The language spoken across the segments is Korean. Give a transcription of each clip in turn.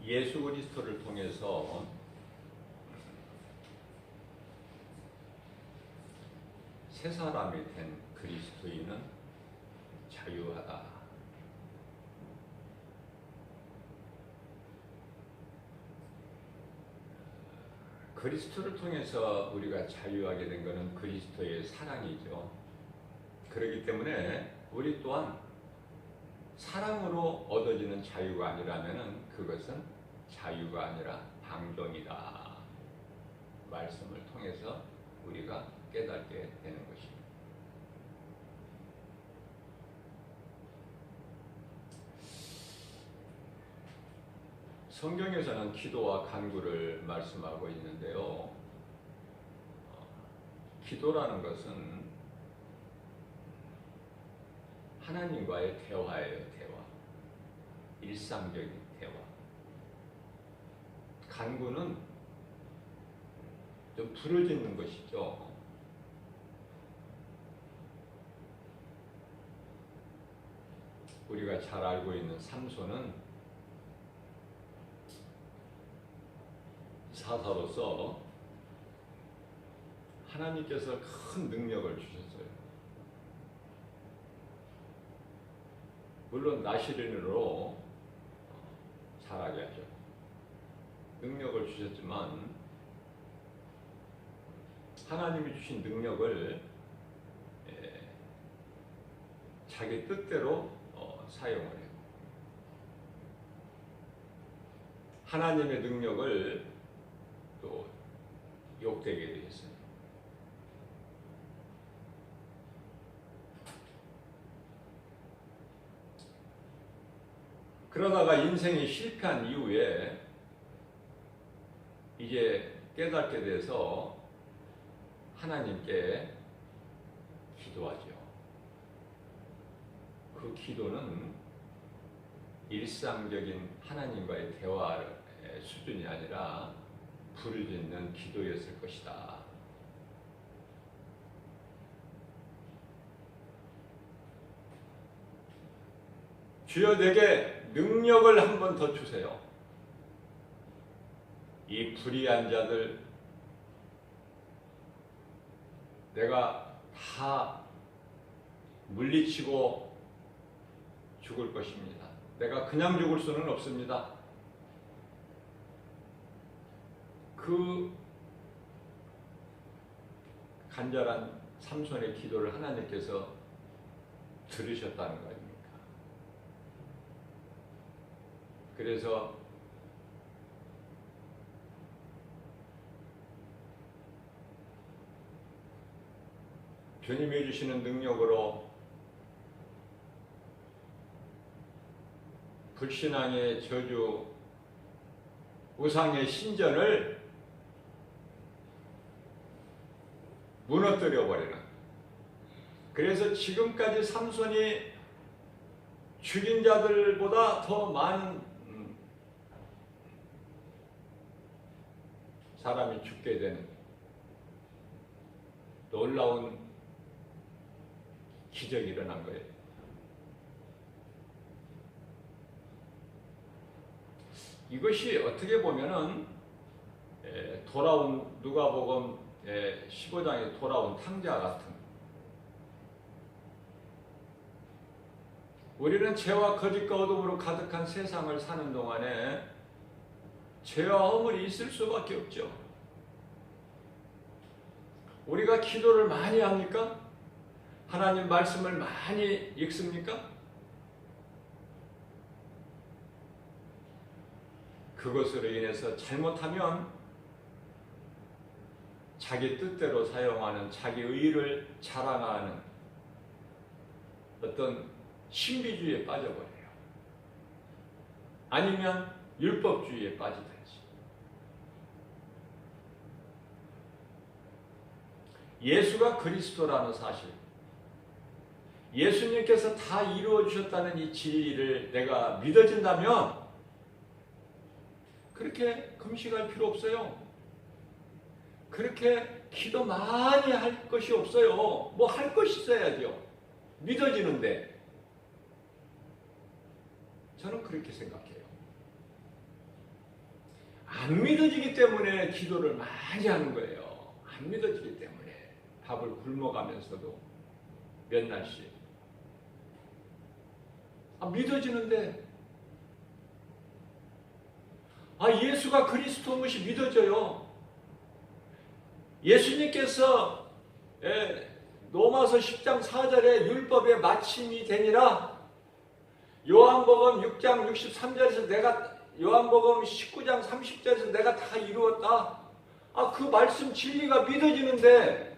예수 그리스도를 통해서 새 사람이 된 그리스도인은 자유하다. 그리스도를 통해서 우리가 자유하게 된 것은 그리스도의 사랑이죠. 그렇기 때문에 우리 또한 사랑으로 얻어지는 자유가 아니라면 그것은 자유가 아니라 방종이다. 말씀을 통해서 우리가 깨닫게 되는 것입니다. 성경에서는 기도와 간구를 말씀하고 있는데요. 기도라는 것은 하나님과의 대화예요. 대화. 일상적인 대화. 간구는 좀 부르짖는 것이죠. 우리가 잘 알고 있는 삼손은 사사로서 하나님께서 큰 능력을 주셨어요. 물론 나시린으로 자라게 하죠. 능력을 주셨지만 하나님이 주신 능력을 자기 뜻대로 사용을 해요. 하나님의 능력을 또 욕되게 했어요. 그러다가 인생이 실패한 이후에 이제 깨닫게 돼서 하나님께 기도하죠. 그 기도는 일상적인 하나님과의 대화의 수준이 아니라 부르짖는 기도였을 것이다. 주여 내게 능력을 한 번 더 주세요. 이 불의한 자들 내가 다 물리치고 죽을 것입니다. 내가 그냥 죽을 수는 없습니다. 그 간절한 삼손의 기도를 하나님께서 들으셨다는 거 아닙니까? 그래서 주님이 주시는 능력으로 불신앙의 저주, 우상의 신전을 무너뜨려 버리는. 그래서 지금까지 삼손이 죽인 자들보다 더 많은 사람이 죽게 되는 놀라운 기적이 일어난 거예요. 이것이 어떻게 보면은 돌아온 누가복음 15장에 돌아온 탕자 같은, 우리는 죄와 거짓과 어둠으로 가득한 세상을 사는 동안에 죄와 허물이 있을 수밖에 없죠. 우리가 기도를 많이 합니까? 하나님 말씀을 많이 읽습니까? 그것으로 인해서 잘못하면 자기 뜻대로 사용하는, 자기 의의를 자랑하는 어떤 신비주의에 빠져버려요. 아니면 율법주의에 빠지든지. 예수가 그리스도라는 사실, 예수님께서 다 이루어 주셨다는 이 진리를 내가 믿어진다면 그렇게 금식할 필요 없어요. 그렇게 기도 많이 할 것이 없어요. 뭐 할 것이 있어야죠. 믿어지는데. 저는 그렇게 생각해요. 안 믿어지기 때문에 기도를 많이 하는 거예요. 안 믿어지기 때문에 밥을 굶어가면서도 몇 날씩. 믿어지는데 예수가 그리스도인 것이 믿어져요. 예수님께서 로마서 10장 4절에 율법의 마침이 되니라. 요한복음 6장 63절에서 요한복음 19장 30절에서 내가 다 이루었다. 그 말씀 진리가 믿어지는데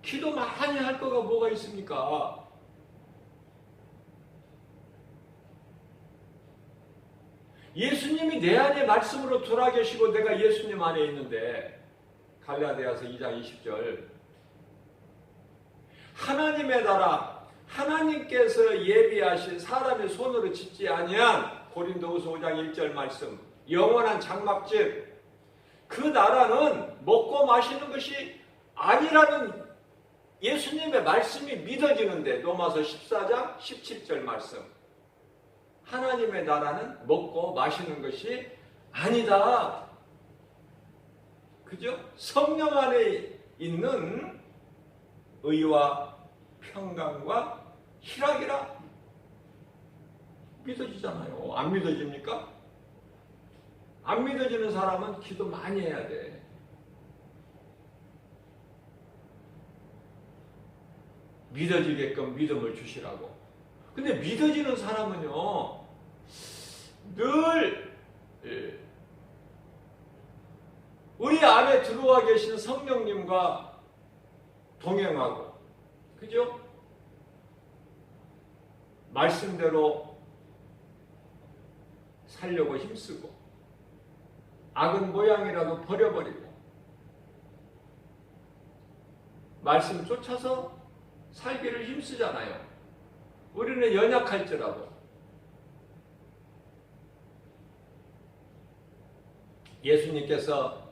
기도 많이 할 거가 뭐가 있습니까? 예수님이 내 안에 말씀으로 돌아계시고 내가 예수님 안에 있는데 갈라디아서 2장 20절 하나님의 나라 하나님께서 예비하신 사람의 손으로 짓지 아니한 고린도후서 5장 1절 말씀 영원한 장막집 그 나라는 먹고 마시는 것이 아니라는 예수님의 말씀이 믿어지는데 로마서 14장 17절 말씀 하나님의 나라는 먹고 마시는 것이 아니다. 그죠? 성령 안에 있는 의와 평강과 희락이라 믿어지잖아요. 안 믿어집니까? 안 믿어지는 사람은 기도 많이 해야 돼. 믿어지게끔 믿음을 주시라고. 근데 믿어지는 사람은요, 늘 우리 안에 들어와 계신 성령님과 동행하고, 그죠? 말씀대로 살려고 힘쓰고, 악은 모양이라도 버려버리고, 말씀 쫓아서 살기를 힘쓰잖아요. 우리는 연약할지라도. 예수님께서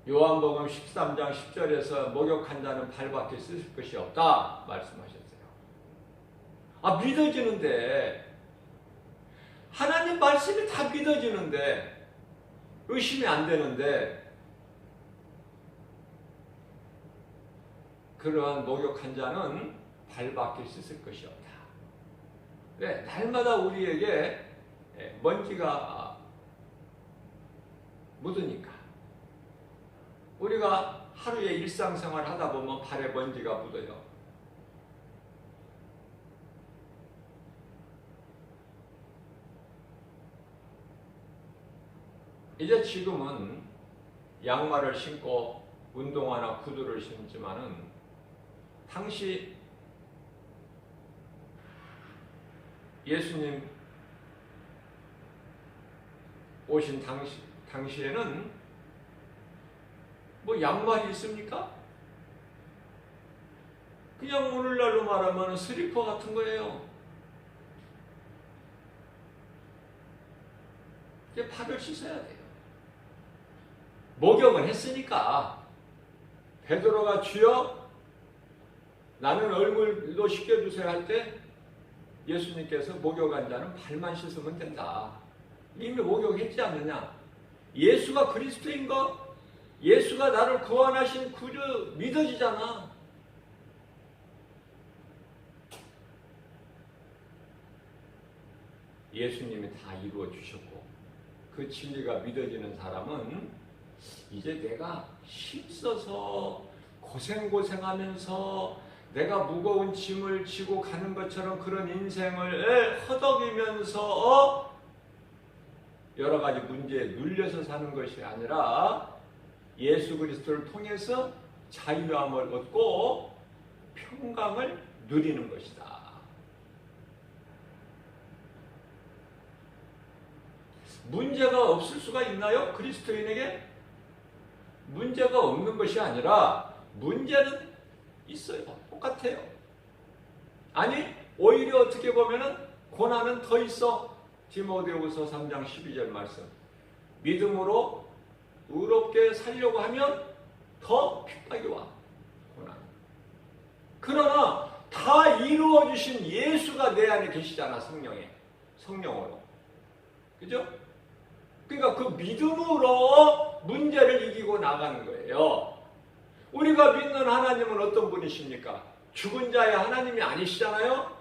요한복음 13장 10절에서 목욕한 자는 발밖에 쓸 것이 없다 말씀하셨어요. 믿어지는데 하나님 말씀이 다 믿어지는데 의심이 안 되는데 그러한 목욕한 자는 발밖에 씻을 것이 없다. 왜? 날마다 우리에게 먼지가 묻으니까. 우리가 하루에 일상생활 하다 보면 발에 먼지가 묻어요. 이제 지금은 양말을 신고 운동화나 구두를 신지만은 당시 예수님 오신 당시에는 뭐 양말이 있습니까? 그냥 오늘날로 말하면 슬리퍼 같은 거예요. 이제 발을 씻어야 돼요. 목욕은 했으니까 베드로가 주여 나는 얼굴도 씻겨주세요 할 때 예수님께서 목욕한 자는 발만 씻으면 된다. 이미 목욕했지 않느냐? 예수가 그리스도인 거, 예수가 나를 구원하신 구주 믿어지잖아. 예수님이 다 이루어 주셨고 그 진리가 믿어지는 사람은 이제 내가 힘써서 고생하면서 내가 무거운 짐을 지고 가는 것처럼 그런 인생을 허덕이면서 여러 가지 문제에 눌려서 사는 것이 아니라 예수 그리스도를 통해서 자유함을 얻고 평강을 누리는 것이다. 문제가 없을 수가 있나요? 그리스도인에게? 문제가 없는 것이 아니라 문제는 있어요. 똑같아요. 아니 오히려 어떻게 보면은 고난은 더 있어. 디모데후서 3장 12절 말씀. 믿음으로 의롭게 살려고 하면 더 핍박이 와. 고난. 그러나 다 이루어주신 예수가 내 안에 계시잖아. 성령으로. 그죠? 그러니까 그 믿음으로 문제를 이기고 나가는 거예요. 우리가 믿는 하나님은 어떤 분이십니까? 죽은 자의 하나님이 아니시잖아요?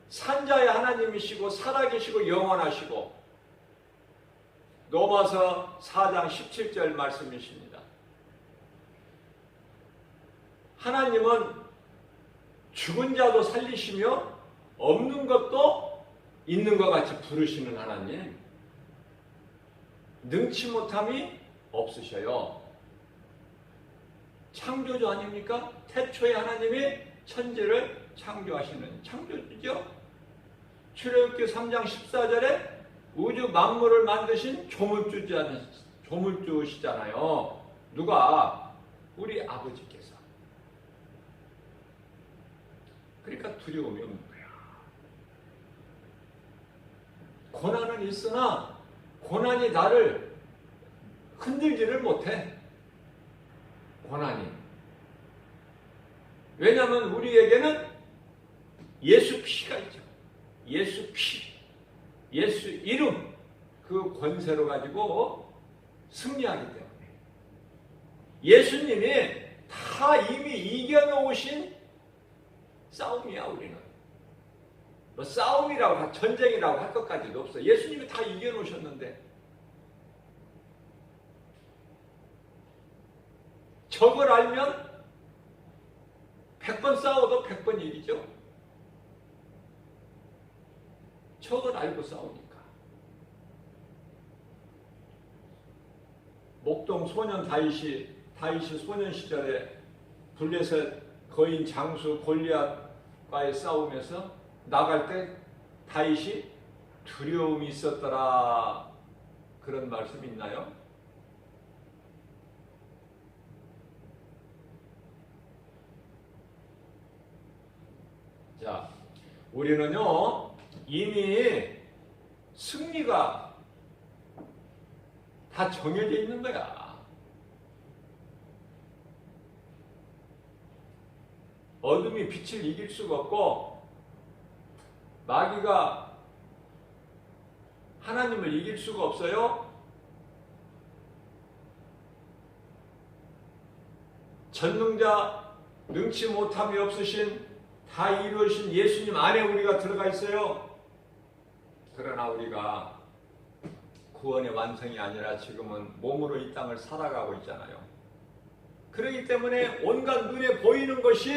산자의 하나님이시고 살아계시고 영원하시고 로마서 4장 17절 말씀이십니다. 하나님은 죽은 자도 살리시며 없는 것도 있는 것 같이 부르시는 하나님. 능치 못함이 없으셔요. 창조주 아닙니까? 태초에 하나님이 천지를 창조하시는 창조주죠. 출애굽기 3장 14절에 우주 만물을 만드신 조물주시잖아요. 누가? 우리 아버지께서. 그러니까 두려움이 없는 거야. 고난은 있으나 고난이 나를 흔들지를 못해. 고난이. 왜냐하면 우리에게는 예수 피가 있죠. 예수 피, 예수 이름, 그 권세로 가지고 승리하기 때문에. 예수님이 다 이미 이겨놓으신 싸움이야, 우리는. 뭐 싸움이라고, 전쟁이라고 할 것까지도 없어. 예수님이 다 이겨놓으셨는데. 적을 알면 100번 싸워도 100번 이기죠. 적을 알고 싸우니까. 목동 소년 다윗이 소년 시절에 블레셋 거인 장수 골리앗과의 싸움에서 나갈 때 다윗이 두려움이 있었더라. 그런 말씀 있나요? 자, 우리는요, 이미 승리가 다 정해져 있는 거야. 어둠이 빛을 이길 수가 없고, 마귀가 하나님을 이길 수가 없어요. 전능자, 능치 못함이 없으신, 다 이루어진 예수님 안에 우리가 들어가 있어요. 그러나 우리가 구원의 완성이 아니라 지금은 몸으로 이 땅을 살아가고 있잖아요. 그렇기 때문에 온갖 눈에 보이는 것이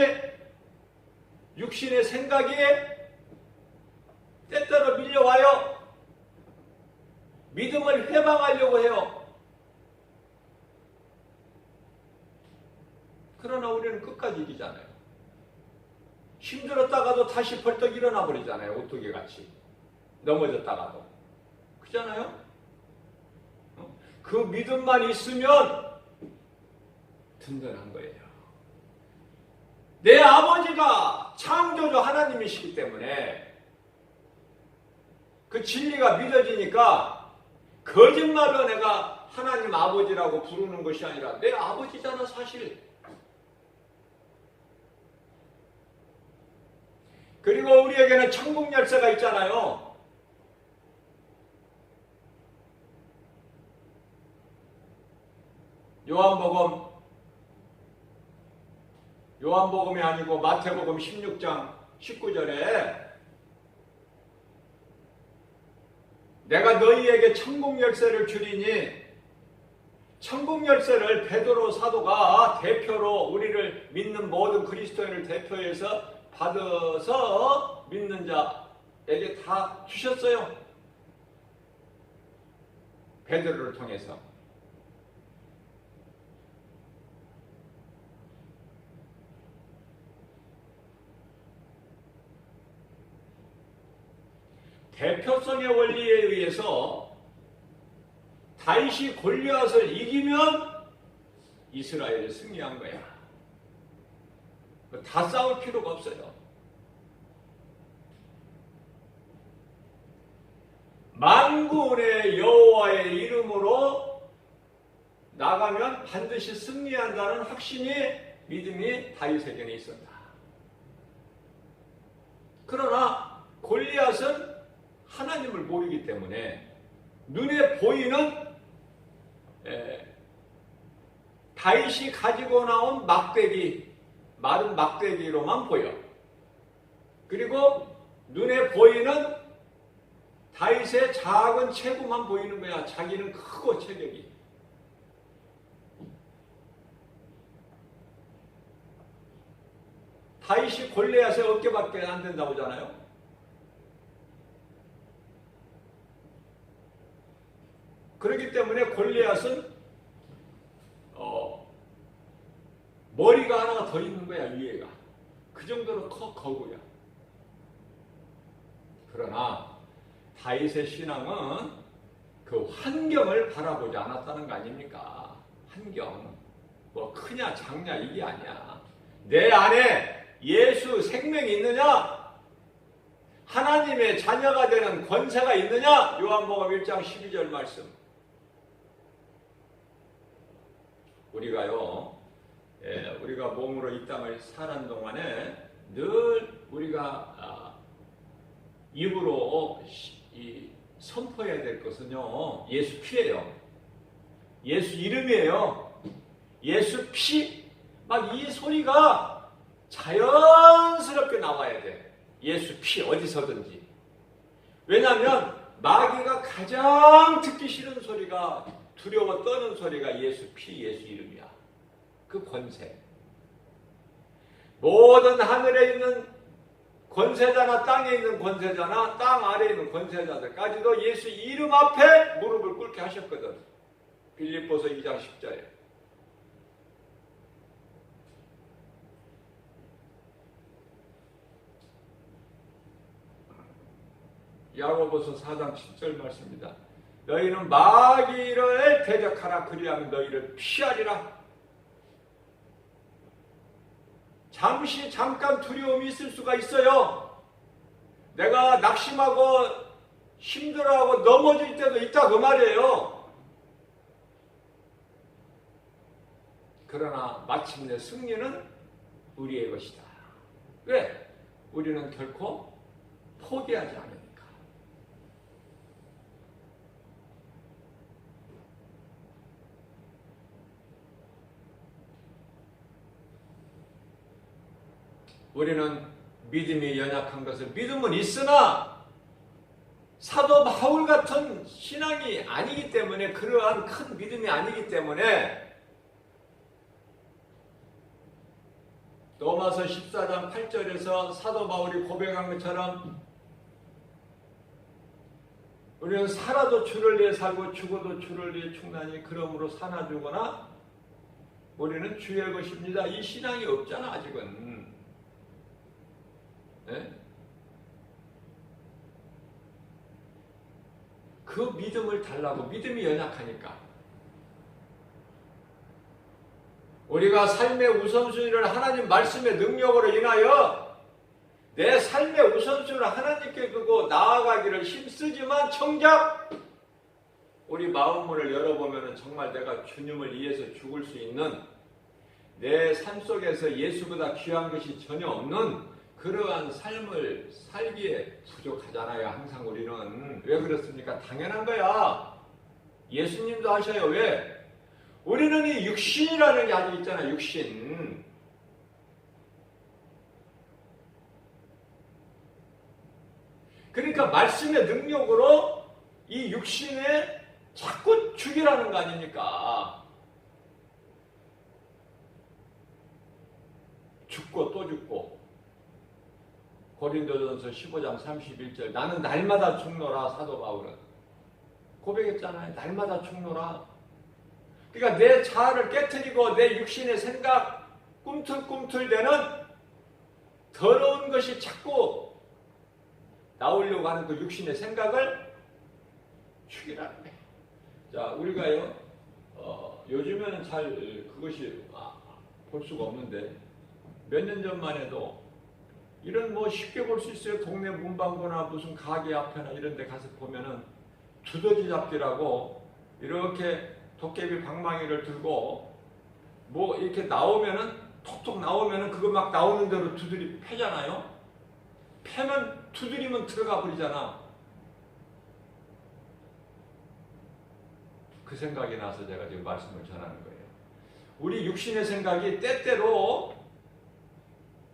육신의 생각이 때때로 밀려와요. 믿음을 회방하려고 해요. 그러나 우리는 끝까지 이기잖아요. 힘들었다가도 다시 벌떡 일어나 버리잖아요. 오토기 같이. 넘어졌다가도. 그렇잖아요? 그 믿음만 있으면 든든한 거예요. 내 아버지가 창조주 하나님이시기 때문에 그 진리가 믿어지니까 거짓말로 내가 하나님 아버지라고 부르는 것이 아니라 내 아버지잖아, 사실. 그리고 우리에게는 천국 열쇠가 있잖아요. 요한복음이 아니고 마태복음 16장 19절에 내가 너희에게 천국 열쇠를 주리니, 천국 열쇠를 베드로 사도가 대표로 우리를 믿는 모든 그리스도인을 대표해서 받아서 믿는 자에게 다 주셨어요. 베드로를 통해서. 대표성의 원리에 의해서 다윗이 골리앗을 이기면 이스라엘이 승리한 거야. 다 싸울 필요가 없어요. 만군의 여호와의 이름으로 나가면 반드시 승리한다는 확신이 믿음이 다윗에게는 있었다. 그러나 골리앗은 하나님을 모르기 때문에 눈에 보이는 다윗이 가지고 나온 막대기, 마른 막대기로만 보여. 그리고 눈에 보이는 다윗의 작은 체구만 보이는 거야. 자기는 크고 체격이. 다윗이 골리앗의 어깨밖에 안 된다고 하잖아요. 그렇기 때문에 골리앗은 머리가 하나가 더 있는 거야, 위에가. 그 정도로 거구야. 그러나 다윗의 신앙은 그 환경을 바라보지 않았다는 거 아닙니까? 환경. 뭐 크냐 작냐 이게 아니야. 내 안에 예수 생명이 있느냐? 하나님의 자녀가 되는 권세가 있느냐? 요한복음 1장 12절 말씀. 우리가 몸으로 이 땅을 사는 동안에 늘 우리가 입으로 선포해야 될 것은요, 예수 피예요. 예수 이름이에요. 예수 피. 막 이 소리가 자연스럽게 나와야 돼. 예수 피 어디서든지. 왜냐하면 마귀가 가장 듣기 싫은 소리가, 두려워 떠는 소리가 예수 피, 예수 이름이야. 그 권세. 모든 하늘에 있는 권세자나 땅에 있는 권세자나 땅 아래에 있는 권세자들까지도 예수 이름 앞에 무릎을 꿇게 하셨거든. 빌립보서 2장 10절에. 야고보서 4장 7절 말씀입니다. 너희는 마귀를 대적하라. 그리하면 너희를 피하리라. 잠깐 두려움이 있을 수가 있어요. 내가 낙심하고 힘들어하고 넘어질 때도 있다 그 말이에요. 그러나 마침내 승리는 우리의 것이다. 왜? 우리는 결코 포기하지 않으니까. 우리는 믿음이 연약한 것을, 믿음은 있으나 사도 바울 같은 신앙이 아니기 때문에, 그러한 큰 믿음이 아니기 때문에 로마서 14장 8절에서 사도 바울이 고백한 것처럼 우리는 살아도 주를 위해 살고 죽어도 주를 위해 죽나니 그러므로 사나 죽거나 우리는 주의 것입니다. 이 신앙이 없잖아 아직은. 네? 그 믿음을 달라고. 믿음이 연약하니까. 우리가 삶의 우선순위를 하나님 말씀의 능력으로 인하여 내 삶의 우선순위를 하나님께 두고 나아가기를 힘쓰지만 정작 우리 마음문을 열어보면 정말 내가 주님을 위해서 죽을 수 있는, 내 삶 속에서 예수보다 귀한 것이 전혀 없는 그러한 삶을 살기에 부족하잖아요. 항상 우리는. 왜 그렇습니까? 당연한 거야. 예수님도 하셔요. 왜? 우리는 이 육신이라는 게 아직 있잖아요. 육신. 그러니까 말씀의 능력으로 이 육신에 자꾸 죽이라는 거 아닙니까? 죽고 또 죽고. 고린도전서 15장 31절. 나는 날마다 죽노라. 사도 바울은 고백했잖아요. 날마다 죽노라. 그러니까 내 자아를 깨트리고 내 육신의 생각, 꿈틀꿈틀대는 더러운 것이 자꾸 나오려고 하는 그 육신의 생각을 죽이라는 거예요. 자, 우리가요, 요즘에는 잘 그것이 볼 수가 없는데, 몇 년 전만 해도 이런 뭐 쉽게 볼 수 있어요. 동네 문방구나 무슨 가게 앞에나 이런 데 가서 보면은 두더지 잡기라고 이렇게 도깨비 방망이를 들고 뭐 이렇게 나오면은 톡톡 나오면은 그거 막 나오는 대로 두드리 패잖아요. 패면 두드리면 들어가 버리잖아. 그 생각이 나서 제가 지금 말씀을 전하는 거예요. 우리 육신의 생각이 때때로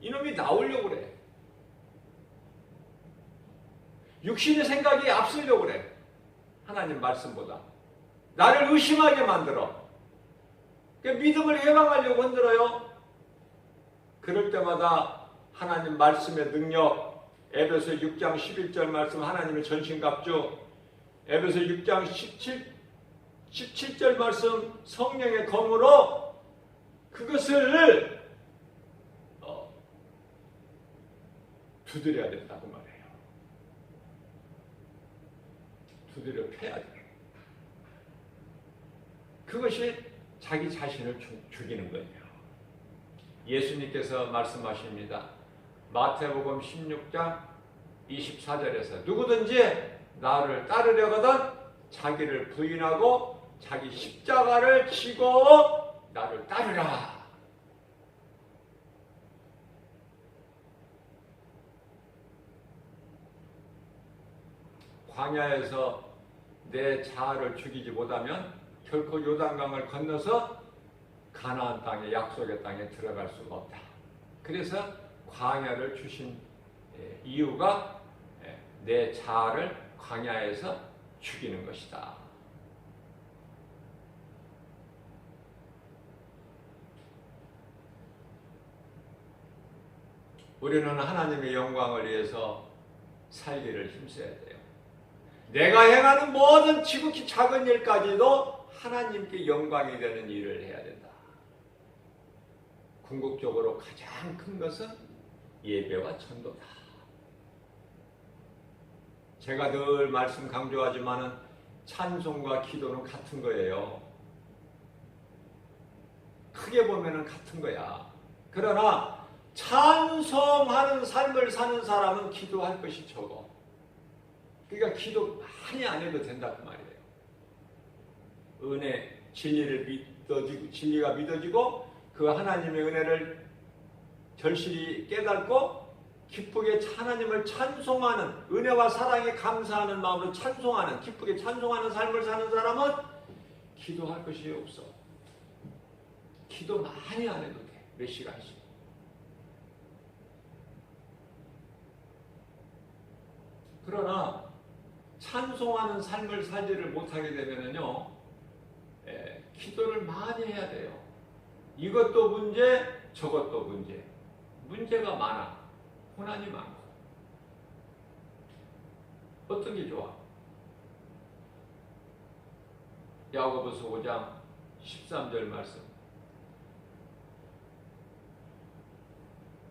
이놈이 나오려고 그래. 육신의 생각이 앞서려고 그래. 하나님 말씀보다. 나를 의심하게 만들어. 믿음을 해방하려고 흔들어요. 그럴 때마다 하나님 말씀의 능력, 에베소 6장 11절 말씀 하나님의 전신갑주, 에베소 6장 17절 말씀 성령의 검으로 그것을 두드려야 된다고 말해요. 두드려 패야 돼요. 그것이 자기 자신을 죽이는 거예요. 예수님께서 말씀하십니다. 마태복음 16장 24절에서 누구든지 나를 따르려거든 자기를 부인하고 자기 십자가를 지고 나를 따르라. 광야에서 내 자아를 죽이지 못하면 결코 요단강을 건너서 가나안 땅에 약속의 땅에 들어갈 수가 없다. 그래서 광야를 주신 이유가 내 자아를 광야에서 죽이는 것이다. 우리는 하나님의 영광을 위해서 살기를 힘써야 돼요. 내가 행하는 모든 지극히 작은 일까지도 하나님께 영광이 되는 일을 해야 된다. 궁극적으로 가장 큰 것은 예배와 전도다. 제가 늘 말씀 강조하지만은 찬송과 기도는 같은 거예요. 크게 보면은 같은 거야. 그러나 찬송하는 삶을 사는 사람은 기도할 것이 적어. 그러니까 기도 많이 안 해도 된다고 말이에요. 은혜, 진리가 믿어지고 그 하나님의 은혜를 절실히 깨닫고 기쁘게 하나님을 찬송하는, 은혜와 사랑에 감사하는 마음으로 찬송하는, 기쁘게 찬송하는 삶을 사는 사람은 기도할 것이 없어. 기도 많이 안 해도 돼. 몇 시간씩. 그러나 찬송하는 삶을 살지를 못하게 되면은요, 기도를 많이 해야 돼요. 이것도 문제, 저것도 문제. 문제가 많아. 고난이 많고. 어떤 게 좋아? 야고보서 5장 13절 말씀.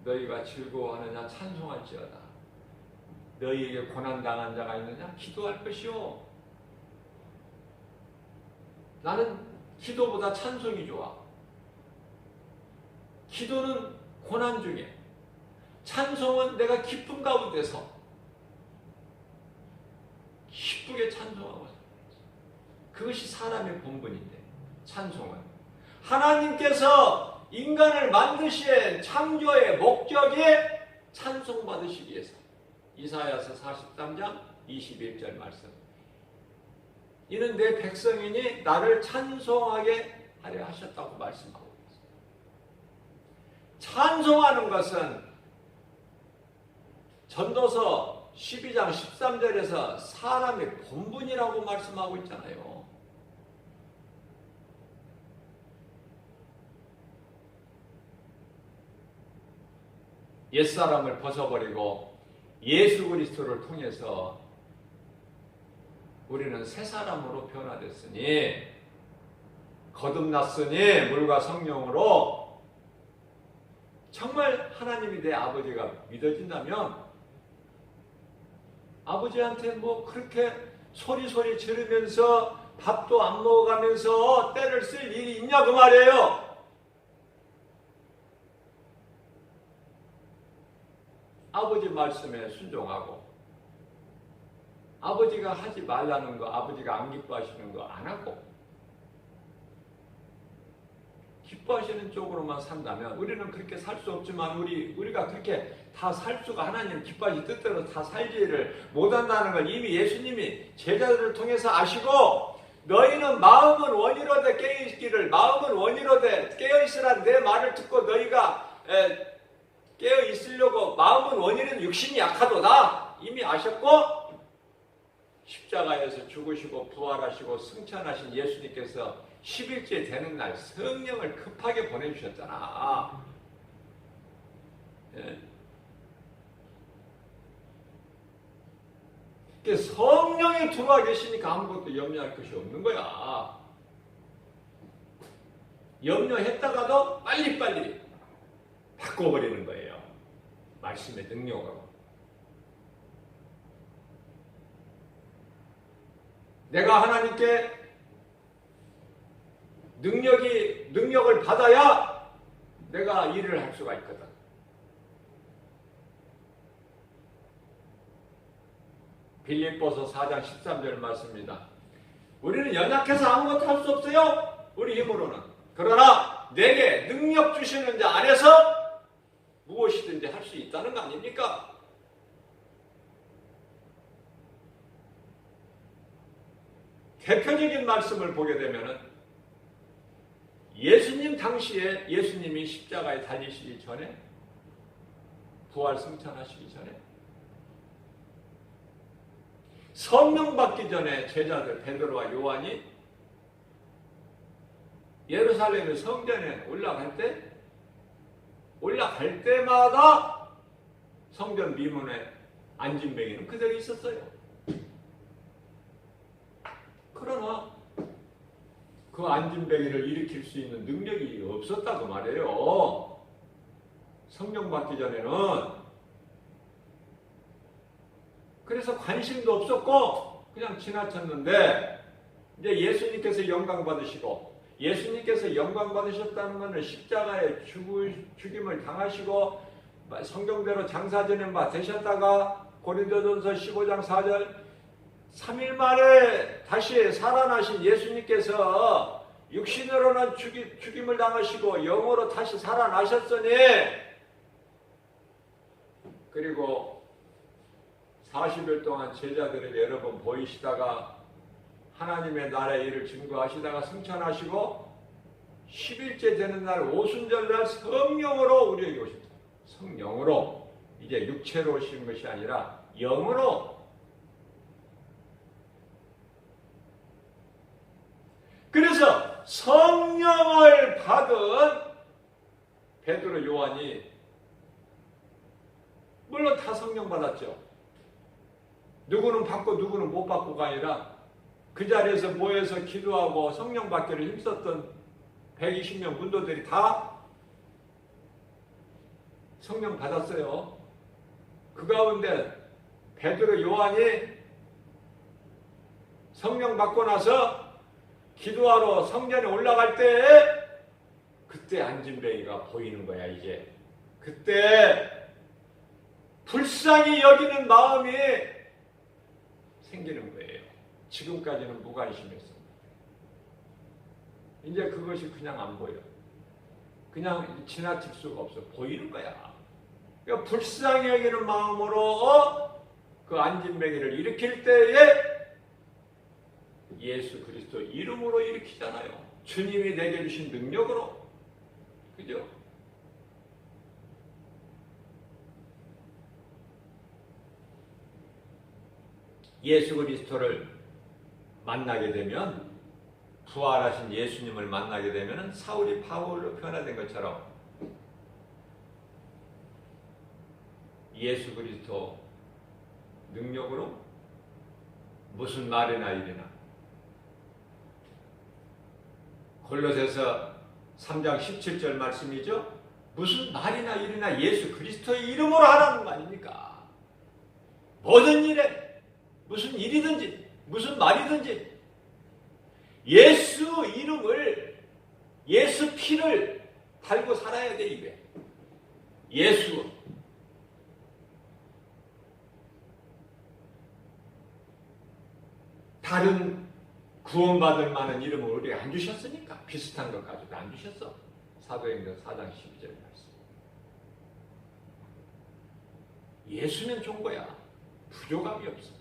너희가 즐거워하느냐 찬송할지어다. 너희에게 고난당한 자가 있느냐 기도할 것이요. 나는 기도보다 찬송이 좋아. 기도는 고난 중에, 찬송은 내가 기쁨 가운데서 기쁘게 찬송하고, 그것이 사람의 본분인데, 찬송은 하나님께서 인간을 만드신 창조의 목적이 찬송받으시기 위해서. 이사야서 43장 21절 말씀. 이는 내 백성이니 나를 찬송하게 하려 하셨다고 말씀하고 있습니다. 찬송하는 것은 전도서 12장 13절에서 사람의 본분이라고 말씀하고 있잖아요. 옛사람을 벗어버리고 예수 그리스도를 통해서 우리는 새 사람으로 변화됐으니, 거듭났으니 물과 성령으로 정말 하나님이 내 아버지가 믿어진다면 아버지한테 뭐 그렇게 소리 지르면서 밥도 안 먹어가면서 때를 쓸 일이 있냐 그 말이에요. 아버지 말씀에 순종하고, 아버지가 하지 말라는 거, 아버지가 안 기뻐하시는 거 안 하고, 기뻐하시는 쪽으로만 산다면 우리는 그렇게 살 수 없지만 우리가 그렇게 다 살 수가 하나님 기뻐하시 뜻대로 다 살지를 못한다는 걸 이미 예수님이 제자들을 통해서 아시고 너희는 마음은 원이로되 깨어있기를 마음은 원이로되 깨어있으란 내 말을 듣고 너희가 깨어있으려고 마음은 원이로되 육신이 약하도다 이미 아셨고 십자가에서 죽으시고 부활하시고 승천하신 예수님께서 10일째 되는 날 성령을 급하게 보내주셨잖아. 예. 성령이 들어와 계시니까 아무것도 염려할 것이 없는 거야. 염려했다가도 빨리빨리 바꿔버리는 거예요. 말씀의 능력으로. 내가 하나님께 능력을 받아야 내가 일을 할 수가 있거든. 빌립보서 4장 13절 말씀입니다. 우리는 연약해서 아무것도 할 수 없어요. 우리 힘으로는. 그러나 내게 능력 주시는 자 안에서 무엇이든지 할 수 있다는 거 아닙니까? 대표적인 말씀을 보게 되면은 예수님 당시에 예수님이 십자가에 달리시기 전에 부활 승천하시기 전에 성령 받기 전에 제자들 베드로와 요한이 예루살렘의 성전에 올라갈 때마다 성전 미문에 안진뱅이는 그대로 있었어요. 그러나 그 안진뱅이를 일으킬 수 있는 능력이 없었다고 말이에요. 성령 받기 전에는. 그래서 관심도 없었고 그냥 지나쳤는데 이제 예수님께서 영광 받으시고 예수님께서 영광 받으셨다는 것은 십자가에 죽임을 당하시고 성경대로 장사 지낸 바 되셨다가 고린도전서 15장 4절 3일 만에 다시 살아나신 예수님께서 육신으로는 죽임을 당하시고 영으로 다시 살아나셨으니 그리고 40일 동안 제자들에게 여러 번 보이시다가 하나님의 나라의 일을 증거하시다가 승천하시고 10일째 되는 날 오순절날 성령으로 우리에게 오셨다. 성령으로 이제 육체로 오신 것이 아니라 영으로. 그래서 성령을 받은 베드로 요한이 물론 다 성령 받았죠. 누구는 받고 누구는 못 받고가 아니라 그 자리에서 모여서 기도하고 성령 받기를 힘썼던 120명 문도들이 다 성령 받았어요. 그 가운데 베드로 요한이 성령 받고 나서 기도하러 성전에 올라갈 때 그때 안진뱅이가 보이는 거야. 이제 그때 불쌍히 여기는 마음이 생기는 거예요. 지금까지는 무관심했습니다. 이제 그것이 그냥 안 보여. 그냥 지나칠 수가 없어. 보이는 거야. 그러니까 불쌍히 여기는 마음으로 그 안진뱅이를 일으킬 때에 예수 그리스도 이름으로 일으키잖아요. 주님이 내게 주신 능력으로. 그죠? 예수 그리스도를 만나게 되면 부활하신 예수님을 만나게 되면 사울이 바울로 변화된 것처럼 예수 그리스도 능력으로 무슨 말이나 일이나 골로새서 3장 17절 말씀이죠. 무슨 말이나 일이나 예수 그리스도의 이름으로 하라는 거 아닙니까? 모든 일에 무슨 일이든지 무슨 말이든지 예수 이름을 예수 피를 달고 살아야 돼. 이게 예수. 다른 구원받을 만한 이름을 우리가 안 주셨으니까 비슷한 것 가지고 안 주셨어. 사도행전 4장 12절 말씀. 예수는 좋은 거야. 부족함이 없어.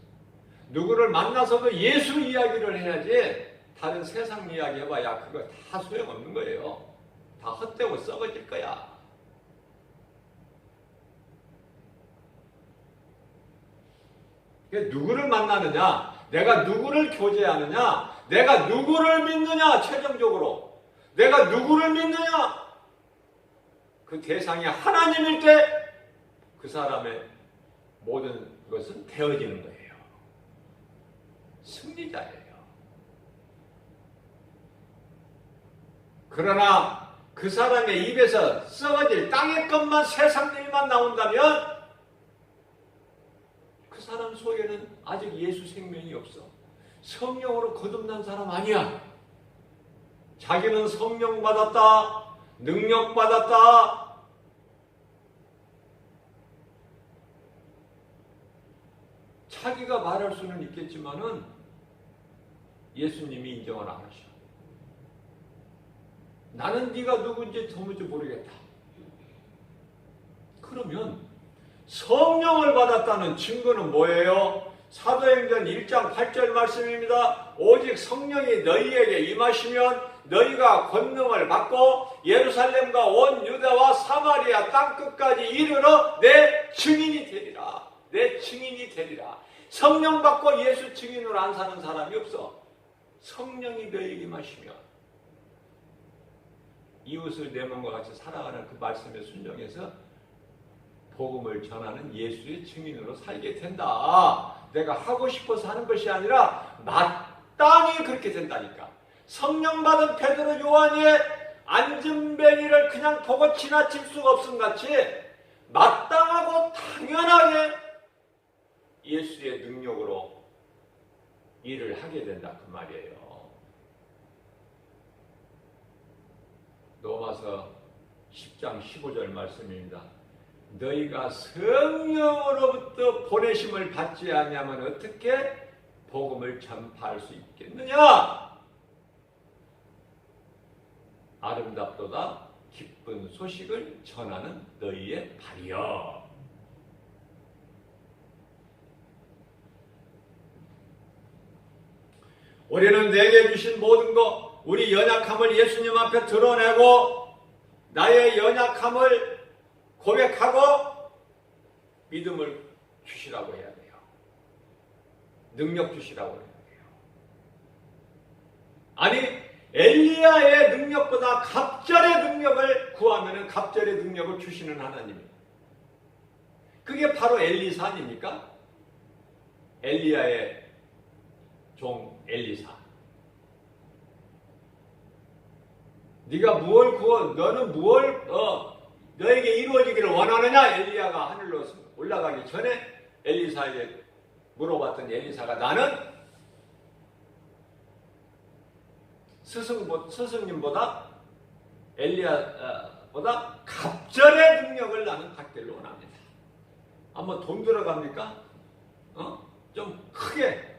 누구를 만나서도 예수 이야기를 해야지 다른 세상 이야기 해봐야 그거 다 소용없는 거예요. 다 헛되고 썩어질 거야. 누구를 만나느냐, 내가 누구를 교제하느냐, 내가 누구를 믿느냐, 최종적으로 내가 누구를 믿느냐, 그 대상이 하나님일 때 그 사람의 모든 것은 되어지는 거예요. 승리자예요. 그러나 그 사람의 입에서 썩어질 땅의 것만, 세상 일만 나온다면 그 사람 속에는 아직 예수 생명이 없어. 성령으로 거듭난 사람 아니야. 자기는 성령 받았다, 능력 받았다, 자기가 말할 수는 있겠지만은 예수님이 인정을 안 하셔. 나는 네가 누군지 도무지 모르겠다. 그러면 성령을 받았다는 증거는 뭐예요? 사도행전 1장 8절 말씀입니다. 오직 성령이 너희에게 임하시면 너희가 권능을 받고 예루살렘과 온 유대와 사마리아 땅끝까지 이르러 내 증인이 되리라. 내 증인이 되리라. 성령 받고 예수 증인으로 안 사는 사람이 없어. 성령이 너희에게 임하시면 이웃을 내 몸과 같이 살아가는 그 말씀에 순종해서 복음을 전하는 예수의 증인으로 살게 된다. 내가 하고 싶어서 하는 것이 아니라 마땅히 그렇게 된다니까. 성령 받은 베드로 요한의 안전뱅이를 그냥 보고 지나칠 수가 없음 같이 마땅하고 당연하게 예수의 능력으로 일을 하게 된다 그 말이에요. 로마서 10장 15절 말씀입니다. 너희가 성령으로부터 보내심을 받지 않으면 어떻게 복음을 전파할 수 있겠느냐? 아름답도다 기쁜 소식을 전하는 너희의 발이여. 우리는 내게 주신 모든 것, 우리 연약함을 예수님 앞에 드러내고 나의 연약함을 고백하고 믿음을 주시라고 해야 돼요. 능력 주시라고 해야 돼요. 아니 엘리야의 능력보다 갑절의 능력을 구하면 갑절의 능력을 주시는 하나님이에요. 그게 바로 엘리사 아닙니까? 엘리야의 종 엘리사. 네가 무엇을 구워, 너는 무엇을 너에게 이루어지기를 원하느냐? 엘리야가 하늘로 올라가기 전에 엘리사에게 물어봤더니 엘리사가 나는 스승님보다 엘리야보다 갑절의 능력을 나는 받기를 원합니다. 한번 돈 들어갑니까? 좀 크게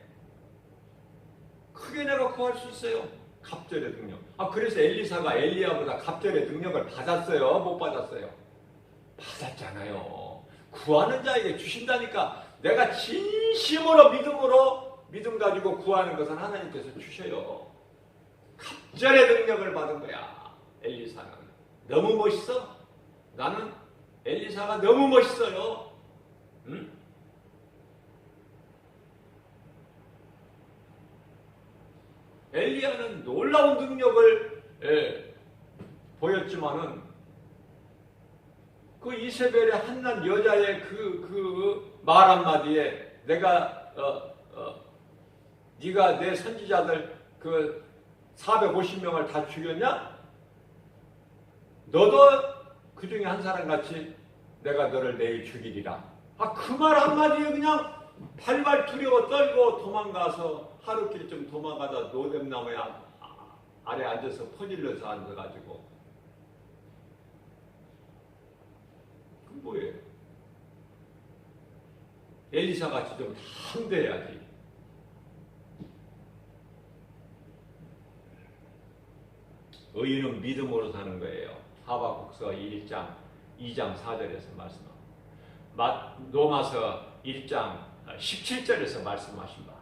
내가 구할 수 있어요. 갑절의 능력. 그래서 엘리사가 엘리야보다 갑절의 능력을 받았어요? 못 받았어요? 받았잖아요. 구하는 자에게 주신다니까. 내가 진심으로 믿음 가지고 구하는 것은 하나님께서 주셔요. 갑절의 능력을 받은 거야. 엘리사는. 너무 멋있어. 나는 엘리사가 너무 멋있어요. 응? 엘리야는 놀라운 능력을 보였지만은 그 이세벨의 한낱 여자의 그 말 한마디에 내가 네가 내 선지자들 그 450명을 다 죽였냐? 너도 그 중에 한 사람 같이 내가 너를 내일 죽이리라. 그 말 한마디에 그냥 발발 두려워 떨고 도망가서 하루길 좀 도망가다 노뎀나무에 아래 앉아서 퍼질러서 앉아가지고 그 뭐예요? 엘리사같이 좀 담대해야지. 의인은 믿음으로 사는 거예요. 하박국서 1장 2장 4절에서 말씀합니다. 로마서 1장 17절에서 말씀하신 바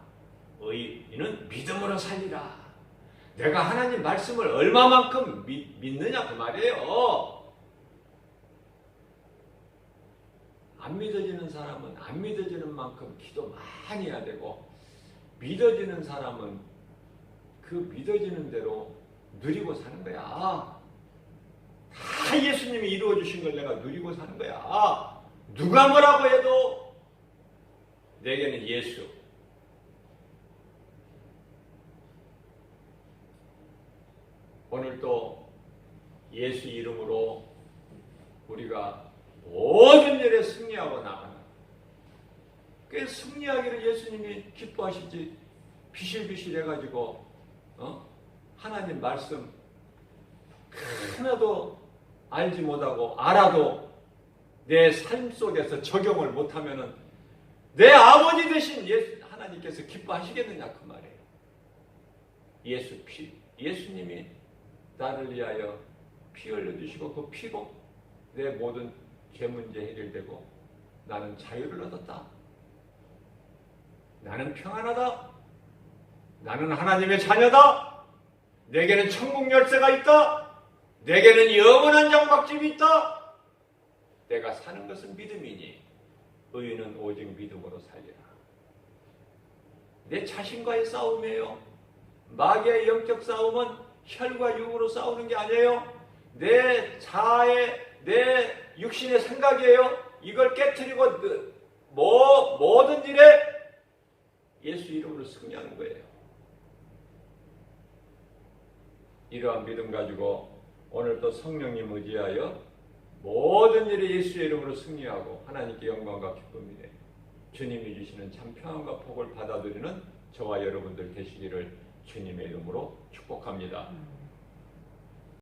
의인은 믿음으로 살리라. 내가 하나님 말씀을 얼마만큼 믿느냐 그 말이에요. 안 믿어지는 사람은 안 믿어지는 만큼 기도 많이 해야 되고, 믿어지는 사람은 그 믿어지는 대로 누리고 사는 거야. 다 예수님이 이루어주신 걸 내가 누리고 사는 거야. 누가 뭐라고 해도 내게는 예수. 오늘 또 예수 이름으로 우리가 모든 일에 승리하고 나가는, 꽤 승리하기를 예수님이 기뻐하시지. 비실비실 해가지고 하나님 말씀 하나도 알지 못하고 알아도 내 삶 속에서 적용을 못하면은 내 아버지 되신 하나님께서 기뻐하시겠느냐 그 말이에요. 예수님이 나를 위하여 피 흘려주시고 그 피로 내 모든 죄 문제 해결되고 나는 자유를 얻었다. 나는 평안하다. 나는 하나님의 자녀다. 내게는 천국 열쇠가 있다. 내게는 영원한 장막집이 있다. 내가 사는 것은 믿음이니 의인은 오직 믿음으로 살리라. 내 자신과의 싸움이에요. 마귀의 영적 싸움은 혈과 육으로 싸우는 게 아니에요. 내 자아의, 내 육신의 생각이에요. 이걸 깨트리고 모든 일에 예수 이름으로 승리하는 거예요. 이러한 믿음 가지고 오늘 또 성령님 의지하여 모든 일에 예수의 이름으로 승리하고 하나님께 영광과 기쁨이 돼 주님이 주시는 참 평안과 복을 받아들이는 저와 여러분들 되시기를 주님의 이름으로 축복합니다.